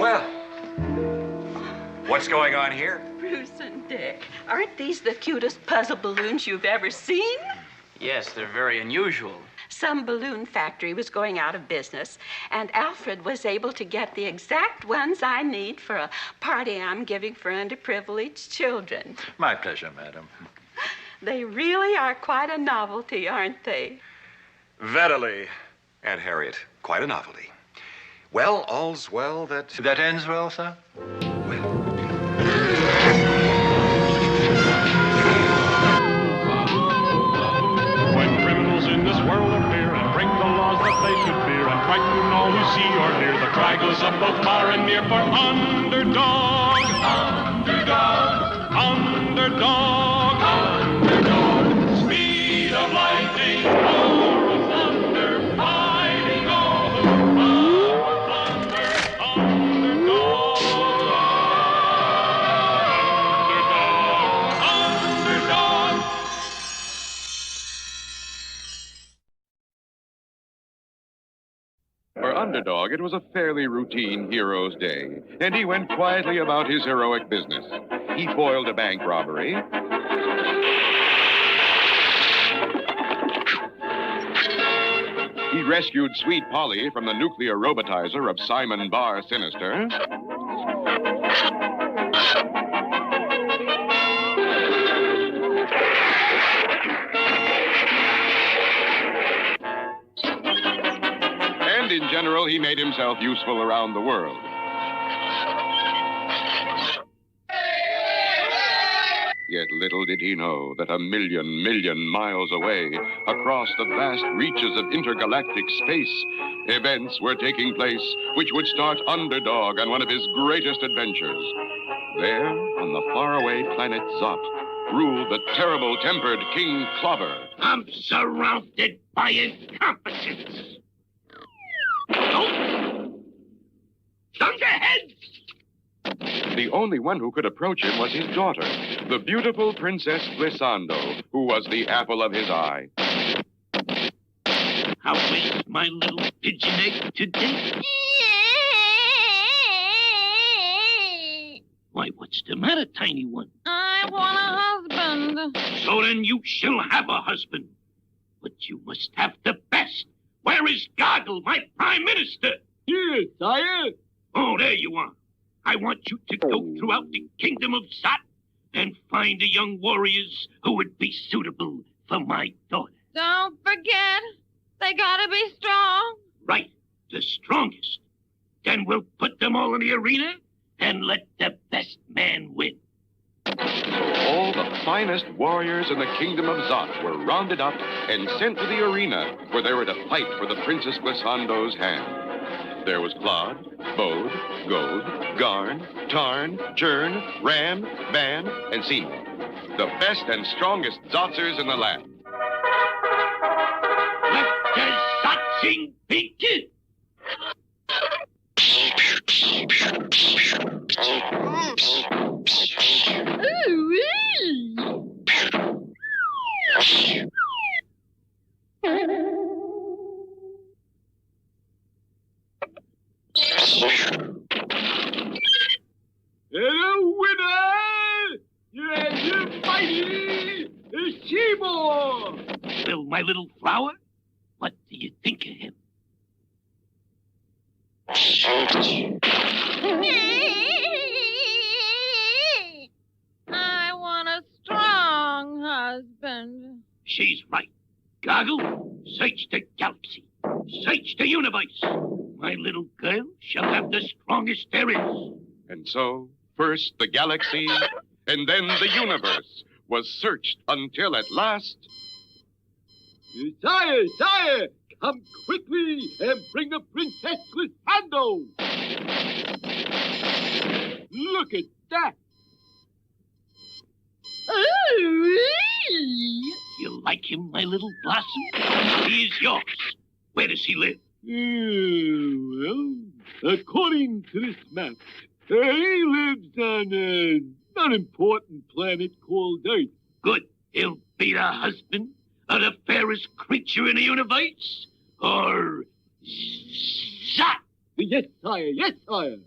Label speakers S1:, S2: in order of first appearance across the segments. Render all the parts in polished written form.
S1: Well, what's going on here?
S2: Bruce and Dick, aren't these the cutest puzzle balloons you've ever seen?
S3: Yes, they're very unusual.
S2: Some balloon factory was going out of business, and Alfred was able to get the exact ones I need for a party I'm giving for underprivileged children.
S1: My pleasure, madam.
S2: They really are quite a novelty, aren't they?
S4: Verily, Aunt Harriet, quite a novelty. Well, all's well that...
S1: That ends well, sir?
S5: When criminals in this world appear and break the laws that they should fear and frighten all who see or hear, the cry goes up both far and near for Underdog. Underdog. Underdog. Underdog. Speed of lightning, power of thunder, fighting all who plunder. Underdog. Underdog. Underdog.
S6: For Underdog, it was a fairly routine hero's day, and he went quietly about his heroic business. He foiled a bank robbery. He rescued Sweet Polly from the nuclear robotizer of Simon Barr Sinister. And in general, he made himself useful around the world. Yet little did he know that a million miles away, across the vast reaches of intergalactic space, events were taking place which would start Underdog on one of his greatest adventures. There, on the faraway planet ZOT, ruled the terrible-tempered King Clobber.
S7: I'm surrounded by incompetence. Oh! Thunderhead!
S6: The only one who could approach him was his daughter, the beautiful Princess Glissando, who was the apple of his eye.
S7: How is my little pigeon egg today? Why, what's the matter, tiny one?
S8: I want a husband.
S7: So then you shall have a husband. But you must have the best. Where is Goggle, my prime minister?
S5: Here, sire.
S7: Oh, there you are. I want you to go throughout the kingdom of ZOT and find the young warriors who would be suitable for my daughter.
S8: Don't forget, they gotta be strong.
S7: Right, the strongest. Then we'll put them all in the arena and let the best man win.
S6: So all the finest warriors in the kingdom of ZOT were rounded up and sent to the arena where they were to fight for the Princess Glissando's hand. There was Claude, Bode, Gode, Garn, Tarn, Churn, Ran, Van, and Seam. The best and strongest Zotzers in the land.
S7: Let the Zotzing begin!
S5: The winner! You're mighty Seymour!
S7: Well, my little flower, what do you think of him?
S8: I want a strong husband.
S7: She's right. Goggle, search the galaxy. Search the universe. My little girl shall have the strongest there is.
S6: And so, first the galaxy, and then the universe was searched until at last...
S5: Sire, sire, come quickly and bring the Princess Glissando. Look at that.
S7: You like him, my little blossom? He is yours. Where does he live?
S5: Well, according to this map, he lives on an unimportant planet called Earth.
S7: Good. He'll be the husband of the fairest creature in the universe? Or ZOT?
S5: Yes, sire, yes, sire.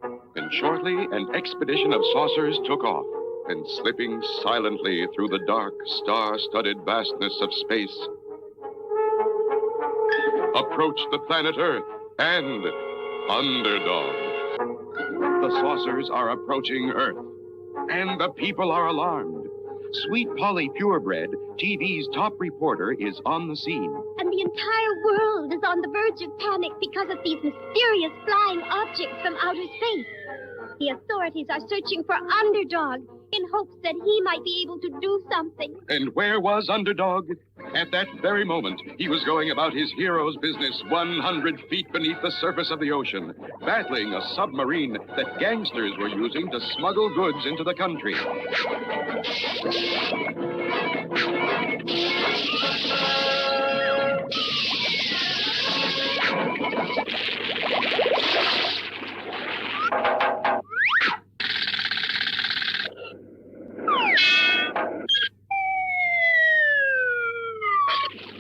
S6: And shortly, an expedition of saucers took off, and slipping silently through the dark, star-studded vastness of space, approached the planet Earth and Underdog. The saucers are approaching Earth, and the people are alarmed. Sweet Polly Purebred, TV's top reporter, is on the scene.
S9: And the entire world is on the verge of panic because of these mysterious flying objects from outer space. The authorities are searching for Underdog in hopes that he might be able to do something.
S6: And where was Underdog? At that very moment, he was going about his hero's business 100 feet beneath the surface of the ocean, battling a submarine that gangsters were using to smuggle goods into the country.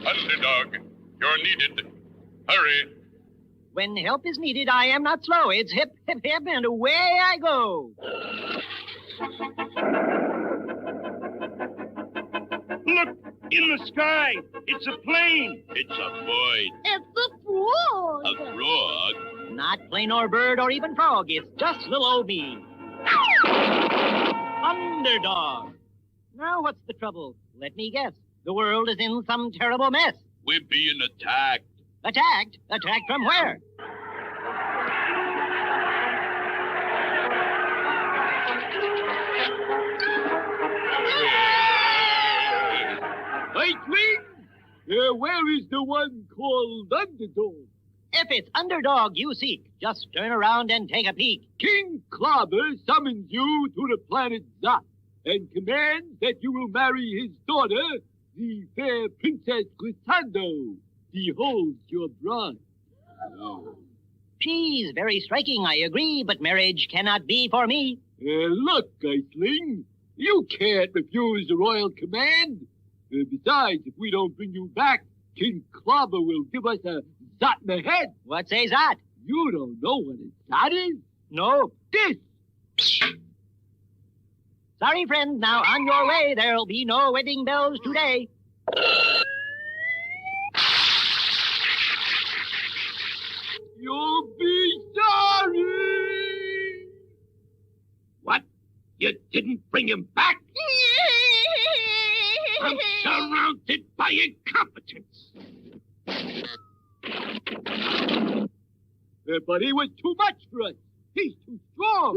S6: Underdog, you're needed. Hurry.
S10: When help is needed, I am not slow. It's hip, hip, hip, and away I go.
S7: Look, in the sky. It's a plane. It's a void.
S9: It's a frog.
S7: A frog?
S10: Not plane or bird or even frog. It's just little old me. Underdog. Now what's the trouble? Let me guess. The world is in some terrible mess.
S7: We're being attacked.
S10: Attacked? Attacked from where?
S7: Hey, Twin! Where is the one called Underdog?
S10: If it's Underdog you seek, just turn around and take a peek.
S7: King Clobber summons you to the planet ZOT and commands that you will marry his daughter, the fair Princess Glissando. Behold your bride.
S10: She's very striking, I agree, but marriage cannot be for me.
S7: Look, Iceling, you can't refuse the royal command. Besides, if we don't bring you back, King Clobber will give us a ZOT in the head.
S10: What's a ZOT?
S7: You don't know what a ZOT is?
S10: No.
S7: This.
S10: Sorry, friend. Now on your way. There'll be no wedding bells today.
S7: You'll be sorry. What? You didn't bring him back? I'm surrounded by incompetence. But he was too much for us. He's too strong.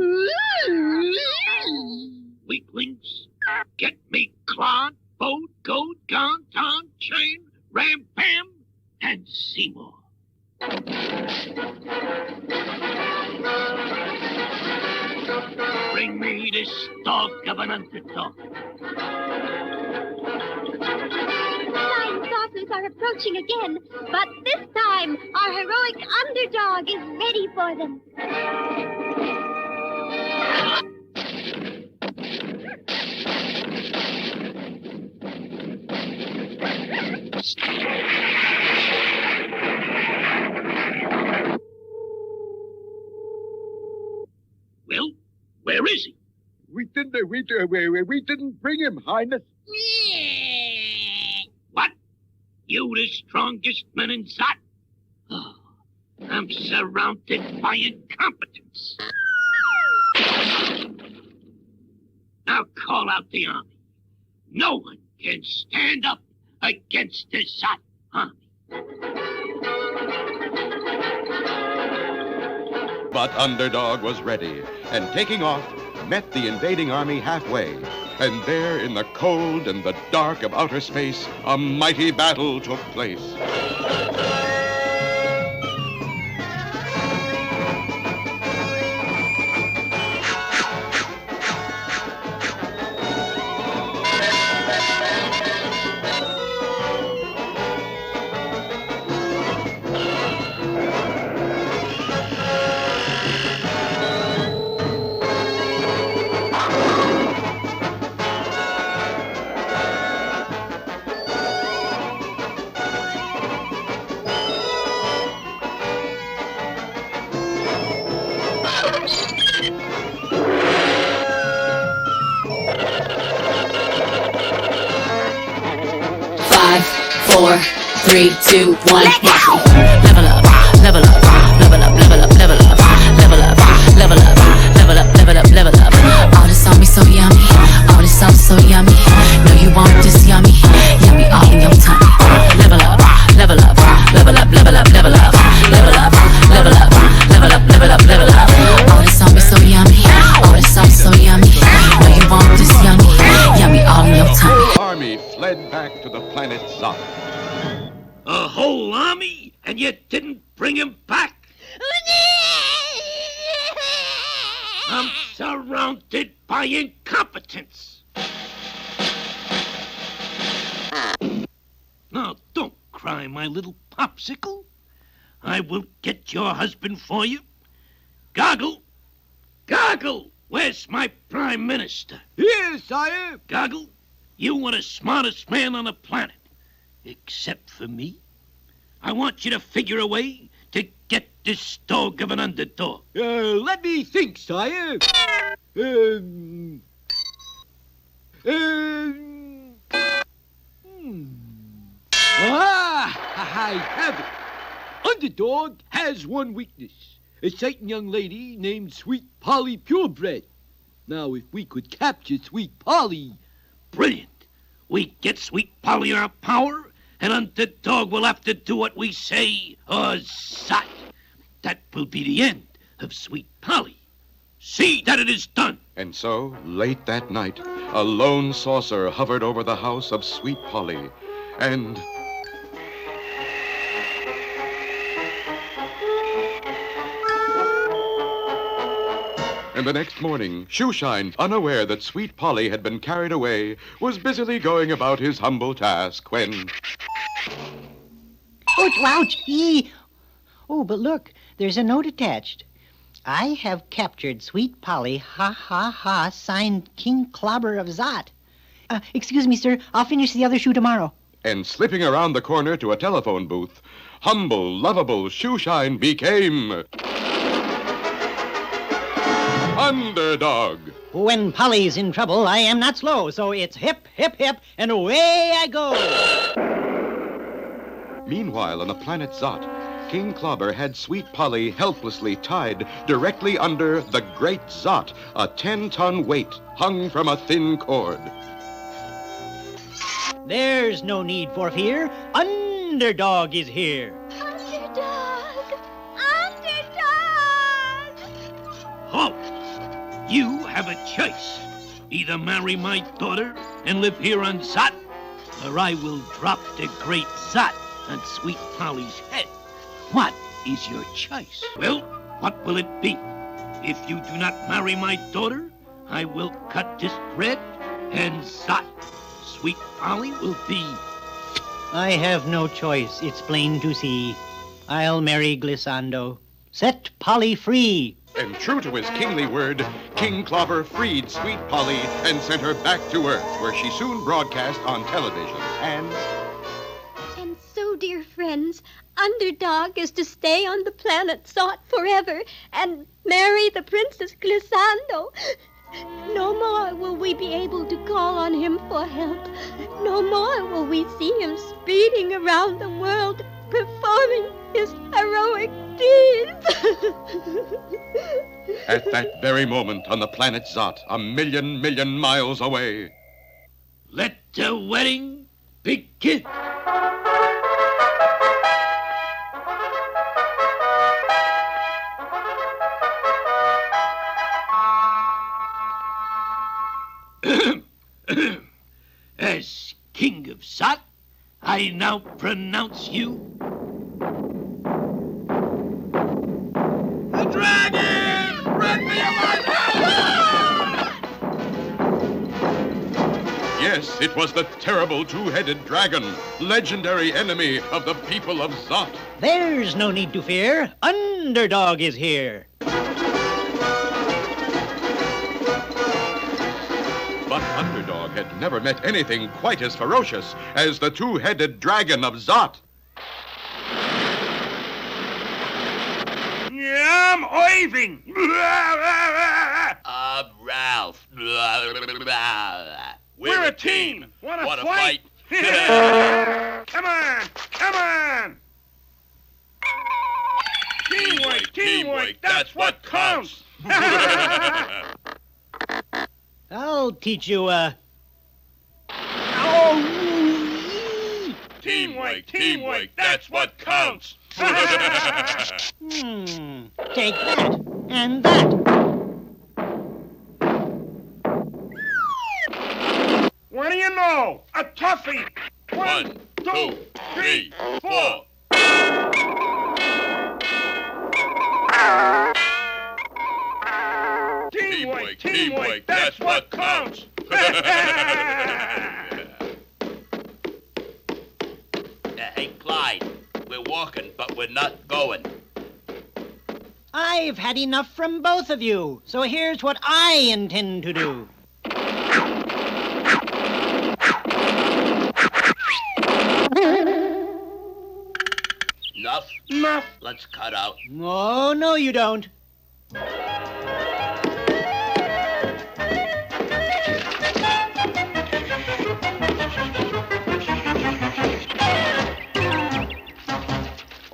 S7: Weaklings, get me Claude, Boat, Goat, Gon, Ton, Chain, Ram, Pam, and Seymour. Bring me this dog of an underdog.
S9: Flying saucers are approaching again, but this time our heroic Underdog is ready for them.
S7: Well, where is he? We didn't bring him, Highness. What? You the strongest man in ZOT? Oh, I'm surrounded by incompetence. Now call out the army. No one can stand up against the ZOT army.
S6: But Underdog was ready, and taking off, met the invading army halfway. And there, in the cold and the dark of outer space, a mighty battle took place.
S11: 4, 3, 2, 1, watch me. Level up, level up, level up, level up, level up, level up, level up, level up, level up, level up. All this on me so yummy, all this sauce so yummy. No, you want this yummy, yummy all in your tummy. Level up, level up, level up, level up, level up, level up, level up, level up, level up, level up. All this on me so yummy, all this sauce so yummy. No, you want this yummy, yummy all in your tummy.
S6: The army fled back to the planet ZOT.
S7: A whole army, and you didn't bring him back? I'm surrounded by incompetence. Now, don't cry, my little popsicle. I will get your husband for you. Goggle! Goggle! Where's my prime minister?
S12: Here, sire.
S7: Goggle, you are the smartest man on the planet. Except for me. I want you to figure a way to get this dog of an underdog.
S12: Let me think, sire. I have it. Underdog has one weakness. A certain young lady named Sweet Polly Purebred. Now, if we could capture Sweet Polly...
S7: Brilliant. We get Sweet Polly in our power, and Underdog will have to do what we say, or ZOT. That will be the end of Sweet Polly. See that it is done.
S6: And so, late that night, a lone saucer hovered over the house of Sweet Polly, and... And the next morning, Shoeshine, unaware that Sweet Polly had been carried away, was busily going about his humble task when...
S10: Ouch, ouch, ee. Oh, but look, there's a note attached. I have captured Sweet Polly, ha, ha, ha, signed King Clobber of ZOT. Excuse me, sir, I'll finish the other shoe tomorrow.
S6: And slipping around the corner to a telephone booth, humble, lovable Shoeshine became... Underdog.
S10: When Polly's in trouble, I am not slow, so it's hip, hip, hip, and away I go.
S6: Meanwhile, on the planet ZOT, King Clobber had Sweet Polly helplessly tied directly under the Great ZOT, a 10-ton weight hung from a thin cord.
S10: There's no need for fear. Underdog is here.
S9: Underdog! Underdog!
S7: Halt! You have a choice. Either marry my daughter and live here on ZOT, or I will drop the Great ZOT on Sweet Polly's head. What is your choice? Well, what will it be? If you do not marry my daughter, I will cut this bread and ZOT. Sweet Polly will be...
S10: I have no choice, it's plain to see. I'll marry Glissando. Set Polly free.
S6: And true to his kingly word, King Clobber freed Sweet Polly and sent her back to Earth, where she soon broadcast on television. And
S9: so, dear friends, Underdog is to stay on the planet ZOT forever and marry the Princess Glissando. No more will we be able to call on him for help. No more will we see him speeding around the world performing his heroic deeds.
S6: at that very moment on the planet ZOT, a million miles away...
S7: Let the wedding begin. As King of ZOT, I now pronounce you the dragon! Bring me
S6: Yes, it was the terrible two-headed dragon, legendary enemy of the people of ZOT.
S10: There's no need to fear. Underdog is here.
S6: But Underdog had never met anything quite as ferocious as the two-headed dragon of ZOT.
S7: I'm oiving.
S3: Ralph.
S7: We're a team. Wanna fight?
S13: Come on! Come on! Teamwork! Teamwork! That's what counts!
S10: I'll teach you,
S13: Teamwork! Teamwork! That's what counts!
S10: Take that, and that.
S13: What do you know? A toughie! 1, 2, 3, 4. Teamwork! Teamwork! That's what counts!
S14: Hey, Clyde, we're walking, but we're not going.
S10: I've had enough from both of you, so here's what I intend to do.
S14: Enough?
S13: Enough!
S14: Let's cut out.
S10: Oh, no, you don't.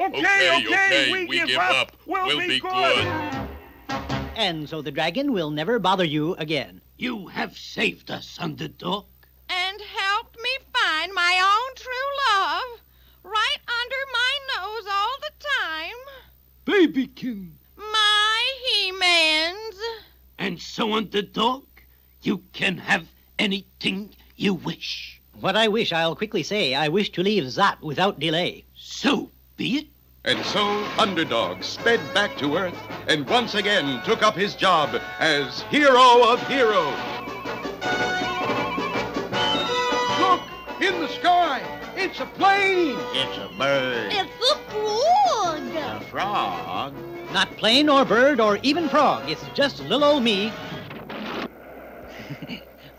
S13: Okay, we give up. We'll be good.
S10: And so the dragon will never bother you again.
S12: You have saved us, Underdog.
S8: And helped me find my own true love right under my nose all the time.
S12: Babykin.
S8: My He-Mans.
S12: And so, Underdog, you can have anything you wish.
S10: What I wish, I'll quickly say. I wish to leave ZOT without delay.
S12: So be it.
S6: And so Underdog sped back to Earth and once again took up his job as hero of heroes.
S12: Look, in the sky, it's a plane.
S14: It's a bird.
S9: It's a frog.
S14: A frog.
S10: Not plane or bird or even frog. It's just little old me.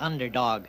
S10: Underdog.